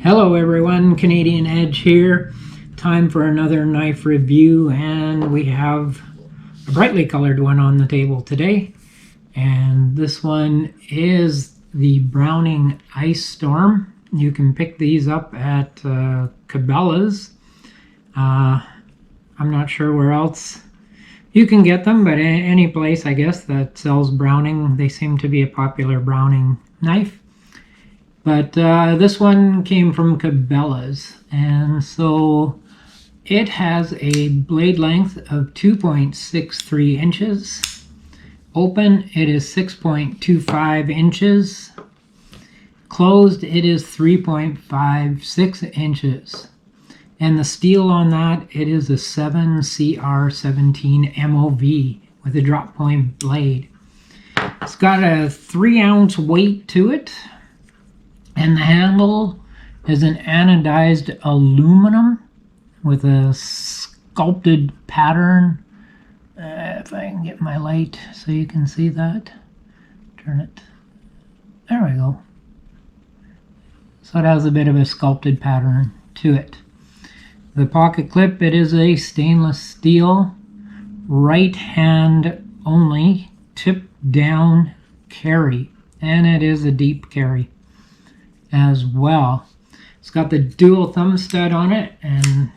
Hello everyone, Canadian Edge here. Time for another knife review, and we have a brightly colored one on the table today. And this one is the Browning Ice Storm. You can pick these up at Cabela's. I'm not sure where else you can get them, but any place I guess that sells Browning. They seem to be a popular Browning knife. But this one came from Cabela's, and so it has a blade length of 2.63 inches. Open, it is 6.25 inches. Closed, it is 3.56 inches. And the steel on that, it is a 7CR17 MOV with a drop point blade. It's got a 3-ounce weight to it. And the handle is an anodized aluminum with a sculpted pattern. If I can get my light so you can see that. Turn it. There we go. So it has a bit of a sculpted pattern to it. The pocket clip, it is a stainless steel, right hand only, tip down carry. And it is a deep carry as well. It's got the dual thumb stud on it, and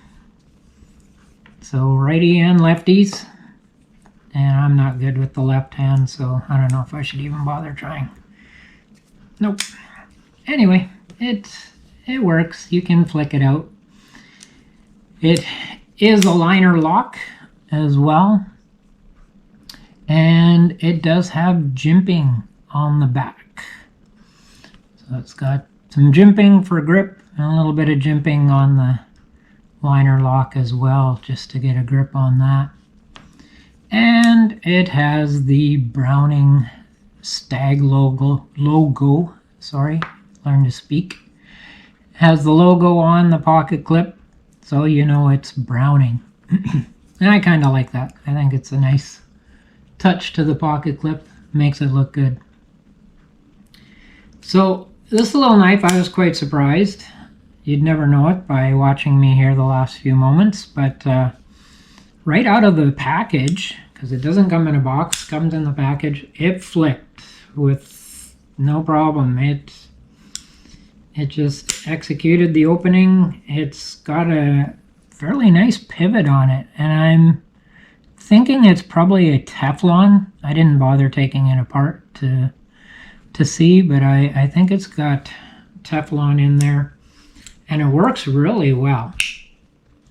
so righty and lefties, and I'm not good with the left hand, so I don't know if I should even bother trying. Nope. Anyway, it works. You can flick it out. It is a liner lock as well, and it does have jimping on the back. So it's got some jimping for grip and a little bit of jimping on the liner lock as well, just to get a grip on that. And it has the Browning Stag logo. Sorry, learn to speak. Has the logo on the pocket clip, so you know it's Browning. And I kind of like that. I think it's a nice touch to the pocket clip. Makes it look good. So this little knife, I was quite surprised. You'd never know it by watching me here the last few moments, but right out of the package, because it doesn't come in a box, comes in the package, it flicked with no problem. It just executed the opening. It's got a fairly nice pivot on it, and I'm thinking it's probably a Teflon. I didn't bother taking it apart to see, but I think it's got Teflon in there, and it works really well.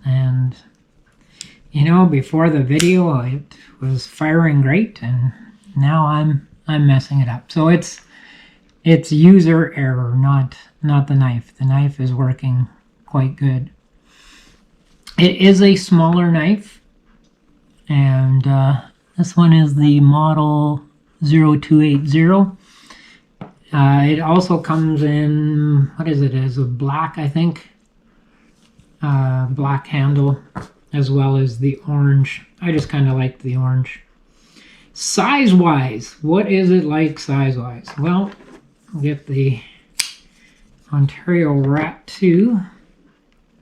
And you know, before the video it was firing great, and now I'm messing it up. So it's user error, not the knife. The knife is working quite good. It is a smaller knife, and this one is the model 0280. It also comes in, what is it, as a black, I think, black handle, as well as the orange. I just kind of like the orange. Size-wise, what is it like size-wise? Well, I'll get the Ontario Rat 2,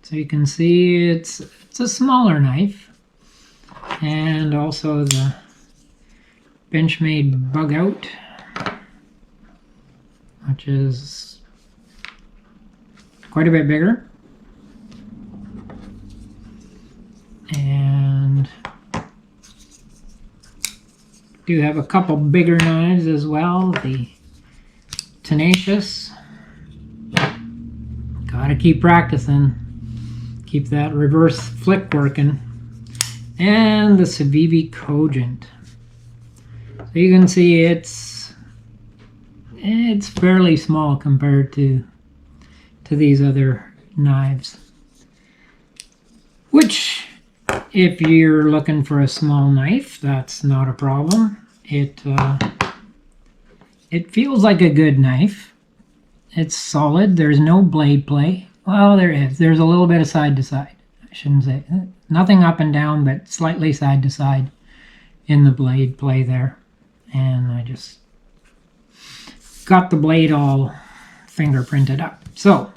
so you can see it's a smaller knife, and also the Benchmade Bug Out, which is quite a bit bigger. And do have a couple bigger knives as well. The Tenacious. Gotta keep practicing. Keep that reverse flick working. And the Civivi Cogent. So you can see it's fairly small compared to these other knives, which, if you're looking for a small knife, that's not a problem. It feels like a good knife. It's solid. There's no blade play. Well, there is. There's a little bit of side to side. I shouldn't say nothing up and down, but slightly side to side in the blade play there. And I just got the blade all fingerprinted up. So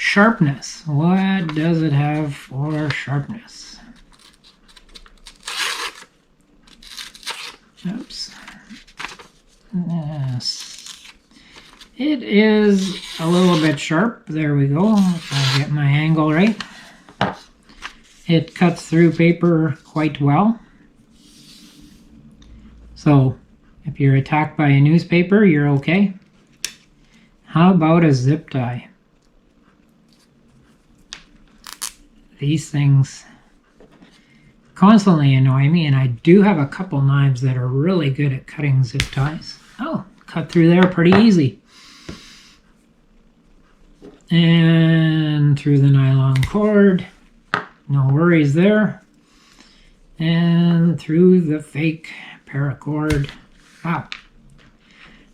Sharpness. What does it have for sharpness? Oops. Yes. It is a little bit sharp. There we go. If I get my angle right. It cuts through paper quite well. So if you're attacked by a newspaper, you're okay. How about a zip tie? These things constantly annoy me, and I do have a couple knives that are really good at cutting zip ties. Oh, cut through there pretty easy. And through the nylon cord. No worries there. And through the fake paracord. Wow.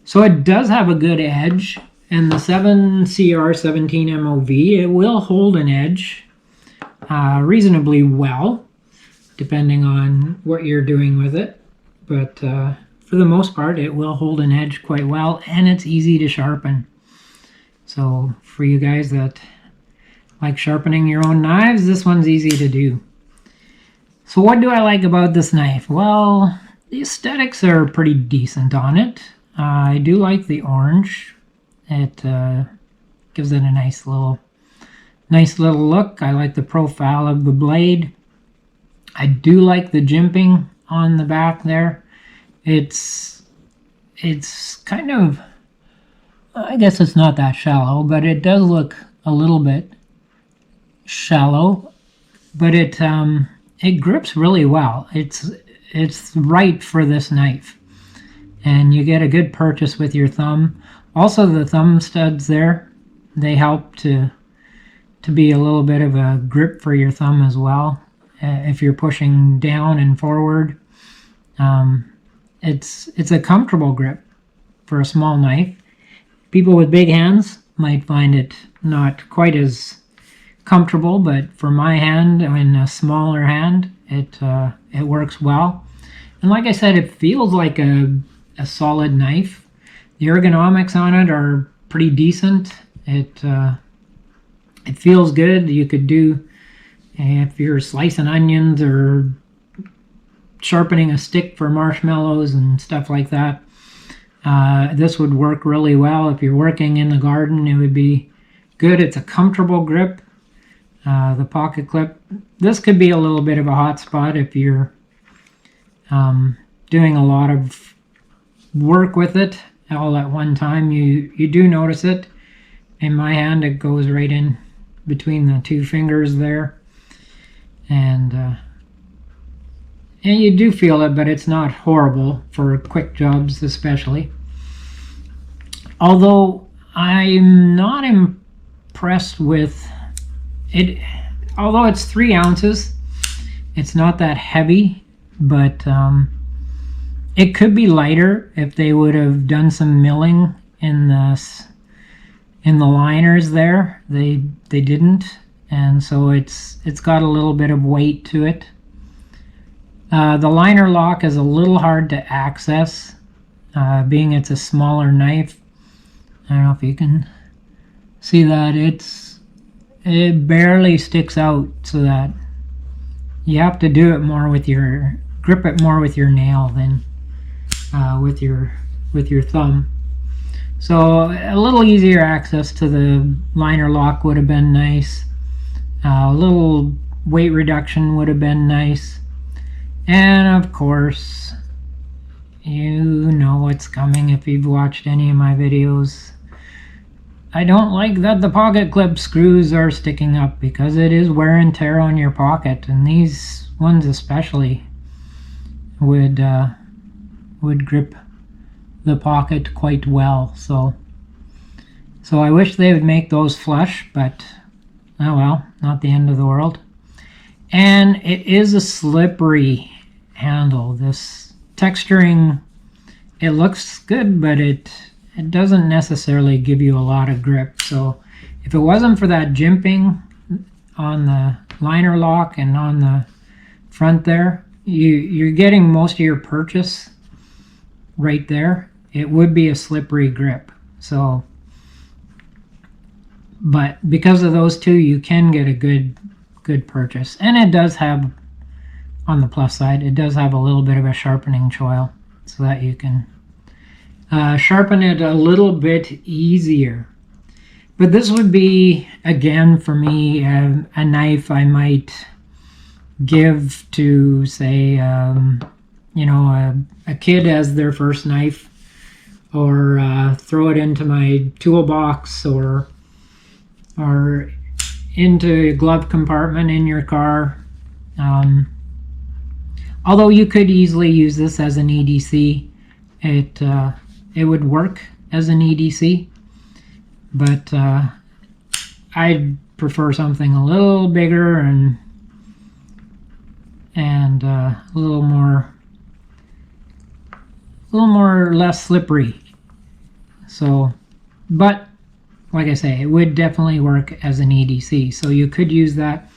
So it does have a good edge. And the 7CR17 MOV, it will hold an edge reasonably well, depending on what you're doing with it. But for the most part, it will hold an edge quite well, and it's easy to sharpen. So for you guys that like sharpening your own knives, this one's easy to do. So what do I like about this knife? Well, the aesthetics are pretty decent on it. I do like the orange. It gives it a nice little look. I like the profile of the blade. I do like the jimping on the back there. It's kind of, I guess it's not that shallow, but it does look a little bit shallow. But it grips really well. It's right for this knife, and you get a good purchase with your thumb. Also, the thumb studs there, they help to be a little bit of a grip for your thumb as well. If you're pushing down and forward, it's a comfortable grip for a small knife. People with big hands might find it not quite as comfortable, but for my hand and a smaller hand, it works well. And like I said, it feels like a solid knife. The ergonomics on it are pretty decent. It feels good. You could do, if you're slicing onions or sharpening a stick for marshmallows and stuff like that, this would work really well. If you're working in the garden, it would be good. It's a comfortable grip. The pocket clip, this could be a little bit of a hot spot if you're doing a lot of work with it all at one time. You do notice it. In my hand, it goes right in between the two fingers there, and you do feel it, but it's not horrible for quick jobs especially. Although I'm not impressed with it, although it's 3 ounces, it's not that heavy, but it could be lighter if they would have done some milling in the liners there. They didn't, and so it's got a little bit of weight to it. The liner lock is a little hard to access, being it's a smaller knife. I don't know if you can see that. It barely sticks out, so that you have to do it more with your grip it more with your nail than with your thumb. So a little easier access to the liner lock would have been nice. A little weight reduction would have been nice. And of course, you know what's coming if you've watched any of my videos. I don't like that the pocket clip screws are sticking up, because it is wear and tear on your pocket, and these ones especially would grip the pocket quite well. So I wish they would make those flush, but oh well, not the end of the world. And it is a slippery handle. This texturing, it looks good, but it doesn't necessarily give you a lot of grip. So if it wasn't for that jimping on the liner lock and on the front there, you're getting most of your purchase right there. It would be a slippery grip. So, But because of those two, you can get a good purchase. And it does have, on the plus side, it does have a little bit of a sharpening choil so that you can sharpen it a little bit easier. But this would be, again, for me, a knife I might give to, say, you know, a kid as their first knife, or throw it into my toolbox, or into a glove compartment in your car. Although you could easily use this as an EDC, it would work as an EDC, but I'd prefer something a little bigger and a little more less slippery. So, but like I say, it would definitely work as an EDC, so you could use that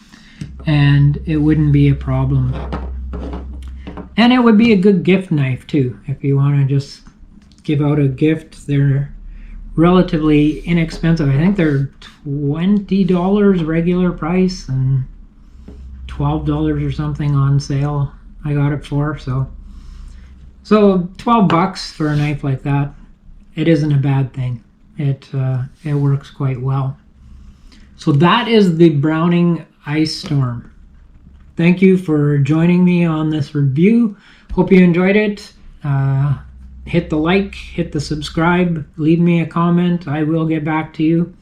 and it wouldn't be a problem. And it would be a good gift knife too, if you want to just give out a gift. They're relatively inexpensive. I think they're $20 regular price and $12 or something on sale I got it for. So $12 for a knife like that, it isn't a bad thing. It works quite well. So that is the Browning Ice Storm. Thank you for joining me on this review. Hope you enjoyed it. Hit the like, hit the subscribe, leave me a comment. I will get back to you.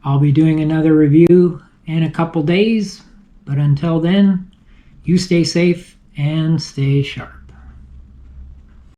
I'll be doing another review in a couple days. But until then, you stay safe and stay sharp.